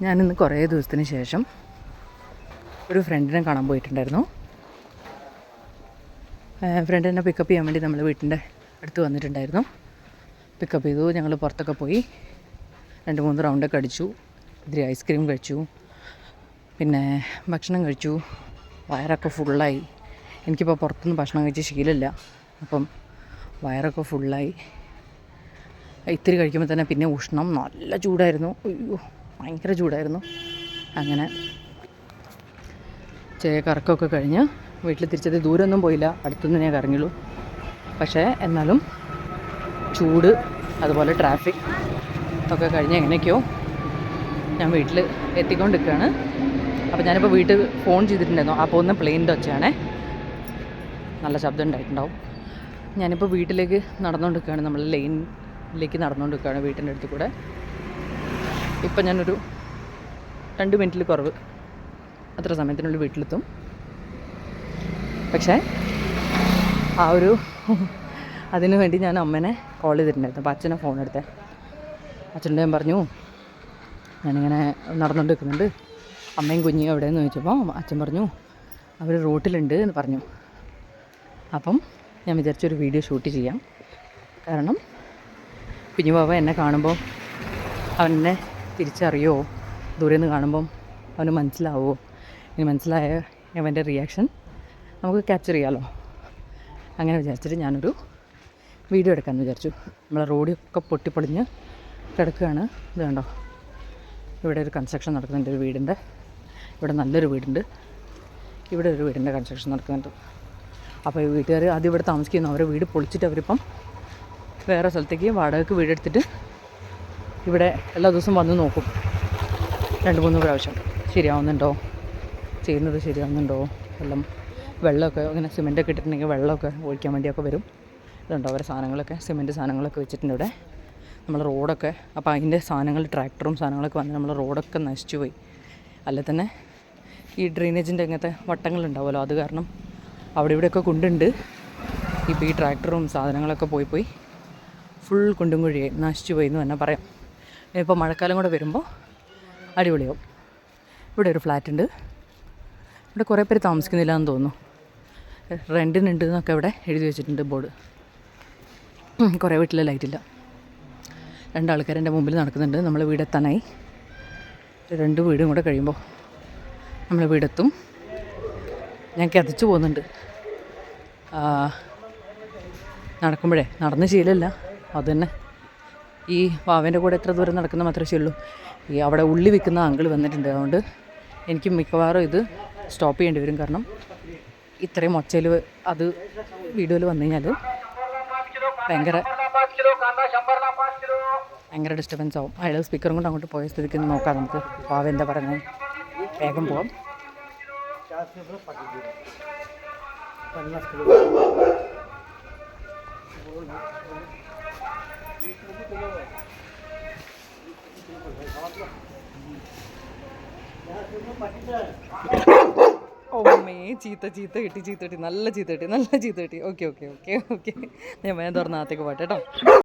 ഞാനിന്ന് കുറേ ദിവസത്തിന് ശേഷം ഒരു ഫ്രണ്ടിനെ കാണാൻ പോയിട്ടുണ്ടായിരുന്നു. ഫ്രണ്ടിനെ പിക്കപ്പ് ചെയ്യാൻ വേണ്ടി നമ്മൾ വീട്ടിൻ്റെ അടുത്ത് വന്നിട്ടുണ്ടായിരുന്നു. പിക്കപ്പ് ചെയ്തു. ഞങ്ങൾ പുറത്തൊക്കെ പോയി 2-3 റൗണ്ടൊക്കെ അടിച്ചു. ഇത്തിരി ഐസ്ക്രീം കഴിച്ചു, പിന്നെ ഭക്ഷണം കഴിച്ചു. വയറൊക്കെ ഫുള്ളായി. എനിക്കിപ്പോൾ പുറത്തുനിന്ന് ഭക്ഷണം കഴിച്ച് ശീലമില്ല. അപ്പം വയറൊക്കെ ഫുള്ളായി. ഇത്തിരി കഴിക്കുമ്പോൾ തന്നെ പിന്നെ ഉഷ്ണം, നല്ല ചൂടായിരുന്നു. അയ്യോ, ഭയങ്കര ചൂടായിരുന്നു. അങ്ങനെ കറക്കമൊക്കെ കഴിഞ്ഞ് വീട്ടിൽ തിരിച്ചത്. ദൂരമൊന്നും പോയില്ല, അടുത്തൊന്നും ഞാൻ കറങ്ങിയുള്ളൂ. പക്ഷേ എന്നാലും ചൂട്, അതുപോലെ ട്രാഫിക് ഒക്കെ കഴിഞ്ഞ് എങ്ങനെയൊക്കെയോ ഞാൻ വീട്ടിൽ എത്തിക്കൊണ്ടിരിക്കുകയാണ്. അപ്പോൾ ഞാനിപ്പോൾ വീട്ടിൽ ഫോൺ ചെയ്തിട്ടുണ്ടായിരുന്നു. ആ പോകുന്ന പ്ലെയിനിൻ്റെ ഒച്ചയാണേ, നല്ല ശബ്ദം ഉണ്ടായിട്ടുണ്ടാവും. ഞാനിപ്പോൾ വീട്ടിലേക്ക് നടന്നുകൊണ്ടിരിക്കുകയാണ്. നമ്മൾ ലൈനിലേക്ക് നടന്നുകൊണ്ടിരിക്കുകയാണ് വീട്ടിൻ്റെ അടുത്ത് കൂടെ. ഇപ്പം ഞാനൊരു 2 മിനിറ്റിൽ കുറവ് അത്ര സമയത്തിനുള്ളിൽ വീട്ടിലെത്തും. പക്ഷേ അതിനു വേണ്ടി ഞാൻ അമ്മേനെ കോൾ ചെയ്തിട്ടുണ്ടായിരുന്നു. അപ്പോൾ അച്ഛനെ ഫോൺ എടുത്തേ. അച്ഛനോട് ഞാൻ പറഞ്ഞു, ഞാനിങ്ങനെ നടന്നുകൊണ്ട് നിൽക്കുന്നുണ്ട്, അമ്മയും കുഞ്ഞും എവിടെയെന്ന് ചോദിച്ചപ്പോൾ അച്ഛൻ പറഞ്ഞു അവർ റോട്ടിലുണ്ട് എന്ന് പറഞ്ഞു. അപ്പം ഞാൻ വിചാരിച്ചൊരു വീഡിയോ ഷൂട്ട് ചെയ്യാം. കാരണം കുഞ്ഞു ബാബ എന്നെ കാണുമ്പോൾ അവനെ തിരിച്ചറിയോ, ദൂരെ നിന്ന് കാണുമ്പം അവന് മനസ്സിലാവുമോ, ഇനി മനസ്സിലായ അവൻ്റെ റിയാക്ഷൻ നമുക്ക് ക്യാപ്ചർ ചെയ്യാമല്ലോ. അങ്ങനെ വിചാരിച്ചിട്ട് ഞാനൊരു വീഡിയോ എടുക്കാമെന്ന് വിചാരിച്ചു. നമ്മളെ റോഡൊക്കെ പൊട്ടിപ്പൊളിഞ്ഞ് കിടക്കുകയാണ്. ഇത് കണ്ടോ, ഇവിടെ ഒരു കൺസ്ട്രക്ഷൻ നടക്കുന്നുണ്ട് ഒരു വീടിൻ്റെ. ഇവിടെ നല്ലൊരു വീടുണ്ട്, ഇവിടെ ഒരു വീടിൻ്റെ കൺസ്ട്രക്ഷൻ നടക്കുന്നുണ്ട്. അപ്പോൾ ഈ വീട്ടുകാർ ആദ്യം ഇവിടെ താമസിക്കുന്നു. അവരെ വീട് പൊളിച്ചിട്ട് അവരിപ്പം വേറെ സ്ഥലത്തേക്ക് വാടകയ്ക്ക് വീടെടുത്തിട്ട് ഇവിടെ എല്ലാ ദിവസവും വന്ന് നോക്കും 2-3 പ്രാവശ്യം. ശരിയാവുന്നുണ്ടോ, ചെയ്യുന്നത് ശരിയാവുന്നുണ്ടോ, വെള്ളമൊക്കെ ഇങ്ങനെ സിമെൻറ്റൊക്കെ ഇട്ടിട്ടുണ്ടെങ്കിൽ വെള്ളമൊക്കെ ഒഴിക്കാൻ വേണ്ടിയൊക്കെ വരും. ഇതുണ്ടോ അവരെ സാധനങ്ങളൊക്കെ, സിമെൻറ്റ് സാധനങ്ങളൊക്കെ വെച്ചിട്ടുണ്ട് ഇവിടെ. നമ്മൾ റോഡൊക്കെ, അപ്പോൾ അതിൻ്റെ സാധനങ്ങൾ, ട്രാക്ടറും സാധനങ്ങളൊക്കെ വന്ന് നമ്മൾ റോഡൊക്കെ നശിച്ചു പോയി. അല്ലെ തന്നെ ഈ ഡ്രെയിനേജിൻ്റെ ഇങ്ങനത്തെ വട്ടങ്ങളുണ്ടാവുമല്ലോ, അത് കാരണം അവിടെ ഇവിടെയൊക്കെ കുണ്ടുണ്ട്. ഇപ്പോൾ ഈ ട്രാക്ടറും സാധനങ്ങളൊക്കെ പോയി ഫുൾ കുണ്ടും കുഴിയായി, നശിച്ചു പോയി എന്ന് തന്നെ പറയാം. ഇപ്പോൾ മഴക്കാലം കൂടെ വരുമ്പോൾ അടിപൊളിയാവും. ഇവിടെ ഒരു ഫ്ലാറ്റ് ഉണ്ട്. ഇവിടെ കുറേ പേര് താമസിക്കുന്നില്ല എന്ന് തോന്നുന്നു. റെൻറ്റിനുണ്ട് എന്നൊക്കെ ഇവിടെ എഴുതി വെച്ചിട്ടുണ്ട് ബോർഡ്. കുറേ വീട്ടിൽ ലൈറ്റില്ല. 2 ആൾക്കാർ എൻ്റെ മുമ്പിൽ നടക്കുന്നുണ്ട്. നമ്മൾ വീടെത്താനായി. 2 വീടും കൂടെ കഴിയുമ്പോൾ നമ്മൾ വീടെത്തും. ഞാൻ കിതച്ചു പോകുന്നുണ്ട്. നടക്കുമ്പോഴേ, നടന്ന് ശീലമില്ല, അതുതന്നെ. ഈ വാവേൻ്റെ കൂടെ എത്ര ദൂരം നടക്കുന്ന മാത്രമേ ശീലമുള്ളൂ. ഈ അവിടെ ഉള്ളി വിൽക്കുന്ന അങ്കിൾ വന്നിട്ടുണ്ട്. അതുകൊണ്ട് എനിക്ക് മിക്കവാറും ഇത് സ്റ്റോപ്പ് ചെയ്യേണ്ടി വരും. കാരണം ഇത്രയും ഒച്ചയിൽ അത് വീഡിയോയിൽ വന്നു കഴിഞ്ഞാൽ ഭയങ്കര ഡിസ്റ്റർബൻസ് ആവും. അയാൾ സ്പീക്കറും കൊണ്ട് അങ്ങോട്ട് പോയ സ്ഥിതിക്ക് നോക്കാം നമുക്ക്. വാവ എന്താ പറയുന്നത്, വേഗം പോവാം. ഓമ്മേ, ചീത്ത കിട്ടി, നല്ല ചീത്ത കിട്ടി. ഓക്കെ. ഞാൻ വേഗം തുറന്നകത്തേക്ക് പോട്ടെ കേട്ടോ.